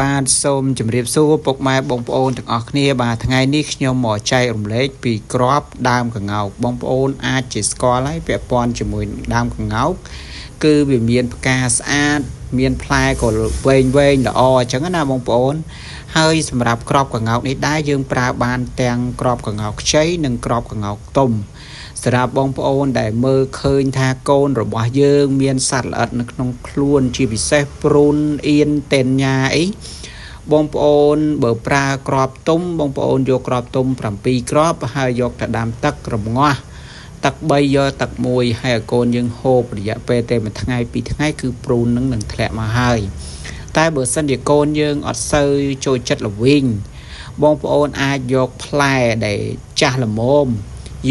បាទសូមជម្រាបសួរពុកម៉ែបងប្អូនទាំងអស់គ្នាបាទថ្ងៃនេះខ្ញុំមកចែករំលែកពីក្របដើមកង្កោកបងប្អូនអាចជាស្គាល់ហើយពាក់ព័ន្ធជាមួយដើមកង្កោកគឺវាមានផ្កាស្អាតមានផ្លែក៏វែងល្អអញ្ចឹងណាបងប្អូនហើយសម្រាប់ក្របកង្កោកនេះដែរយើងប្រើបានទាំងក្របកង្កោកខ្ចីនិងក្របកង្កោកទុំសម្រាប់បងប្អូនដែលមើលឃើញថាកូនរបស់យើងមានសត្វល្អិតនៅក្នុងខ្លួនជាពិសេសព្រូនអៀនតេនញ៉ាអីបងប្អូនបើប្រើក្របទុំបងប្អូនយកក្របទុំ7គ្រាប់ហើយយកទៅដាំទឹករងាស់ទឹក3យកទឹក1ហើយឲ្យកូនយើងហូបរយៈពេលតែ1ថ្ងៃ2ថ្ងៃគឺព្រូននឹងធ្លាក់មកហើយតែបើសិនជាកូនយើងអត់សូវចូលចិត្តល្វីងបងប្អូនអាចយកផ្លែដែលចាស់ល្មម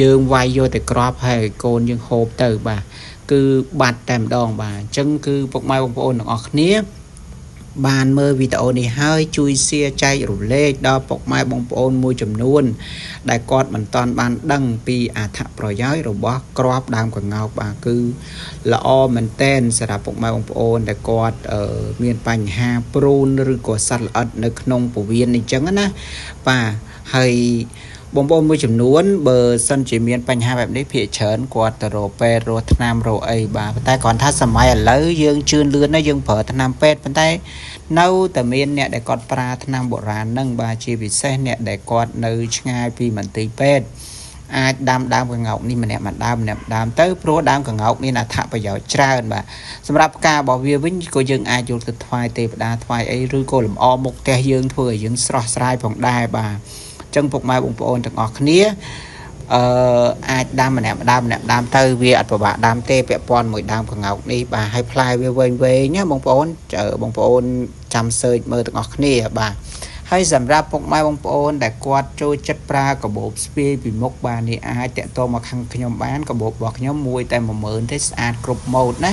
យើងវាយយកទៅក្របហើយកូនយើងហូបទៅបាទគឺបាត់តែម្ដងបាទអញ្ចឹងគឺពុកម៉ែបងប្អូនទាំងអស់គ្នាបានមើលវីដេអូនេះហើយជួយ share ចែករំលែកដល់ពុកម៉ែបងប្អូនមួយចំនួនដែលគាត់មិនទាន់បានដឹងពីអត្ថប្រយោជន៍របស់ក្របដើមកង្កោកបាទគឺល្អមែនតែនសម្រាប់ពុកម៉ែបងប្អូនដែលគាត់មានបញ្ហាព្រូនឬក៏សត្វល្អិតនៅក្នុងពោះវៀនអញ្ចឹងណាបាទហើយបងប្អូនមួយចំនួនបើសិនជាមានបញ្ហាបែបនេះភាគច្រើនគាត់ទៅរកពេទ្យរកថ្នាំរកអីបាទប៉ុន្តែគ្រាន់ថាសម័យឥឡូវយើងជឿនលឿនណាយើងប្រើថ្នាំពេទ្យប៉ុន្តែនៅតែមានអ្នកដែលគាត់ប្រើថ្នាំបុរាណហ្នឹងបាទជាពិសេសអ្នកដែលគាត់នៅឆ្ងាយពីមន្ទីរពេទ្យអាចដាំដើមកង្កោកនេះម្នាក់មួយដើមទៅព្រោះដើមកង្កោកមានអត្ថប្រយោជន៍ច្រើនបាទសម្រាប់ផ្ការបស់វាវិញក៏យើងអាចយកទៅថ្វាយទេវតាថ្វាយអីឬក៏លម្អមុខផ្ទះយើងធ្វើឲ្យយើងស្រស់ស្រាយផងដែរបាទចឹងពុកម៉ែបងប្អូនទាំងអស់គ្នាអាចដាំម្នាក់ដើមទៅវាអត់ពិបាកដាំទេពាក់ព័ន្ធមួយដើមកង្កោកនេះបាទហើយផ្លែវាវែងណាបងប្អូនចាំ search មើលទាំងអស់គ្នាបាទហើយសម្រាប់ពុកម៉ែបងប្អូនដែលគាត់ចូលចិត្តប្រើកាបូបស្ពាយពីមុខបាទនេះអាចតាក់ទងមកខាងខ្ញុំបានកាបូបរបស់ខ្ញុំមួយតែ 10000 ទេស្អាតគ្រប់ម៉ូដណា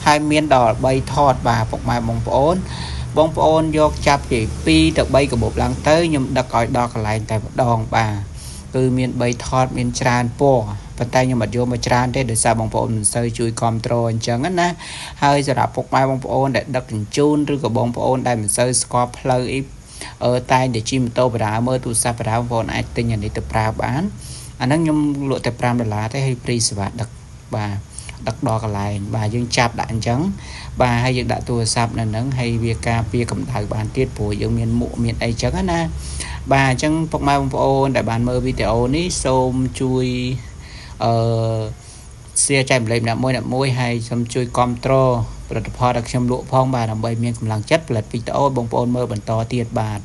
ហើយមានដល់3ថតបាទពុកម៉ែបងប្អូនយកចាប់ពី2ទៅ3កាបូបឡើងទៅខ្ញុំដឹកឲ្យដល់កន្លែងតែម្ដងបាទគឺមាន3ថតមានច្រើនពណ៌ប៉ុន្តែខ្ញុំអត់យកមកច្រើនទេដោយសារបងប្អូនមិនសូវជួយគ្រប់គ្រងអញ្ចឹងណាហើយសម្រាប់ពុកម៉ែបងប្អូនដែលដឹកជញ្ជូនឬក៏បងប្អូនដែលមិនសូវស្គាល់ផ្លូវអីតែងតែជិះម៉ូតូប្រើមើលទូរស័ព្ទប្រើបងប្អូនអាចទិញអានេះទៅប្រើបានអាហ្នឹងខ្ញុំលក់តែ$5ទេហើយព្រីសេវាដឹកបាទដឹកដល់កន្លែងបាទយើងចាប់ដាក់អញ្ចឹងបាទហើយយើងដាក់ទូរស័ព្ទនៅហ្នឹងហើយវាការពារកម្ដៅបានទៀតព្រោះយើងមានមួកមានអីចឹងណាបាទអញ្ចឹងពុកម៉ែបងប្អូនដែលបានមើលវីដេអូនេះសូមជួយshare ចែករំលែកអ្នកមួយហើយសូមជួយគ្រប់គ្រងផលិតផលដែលខ្ញុំលក់ផងបាទដើម្បីមានកម្លាំងចិត្តផលិតវីដេអូបងប្អូនមើលបន្តទៀតបាទ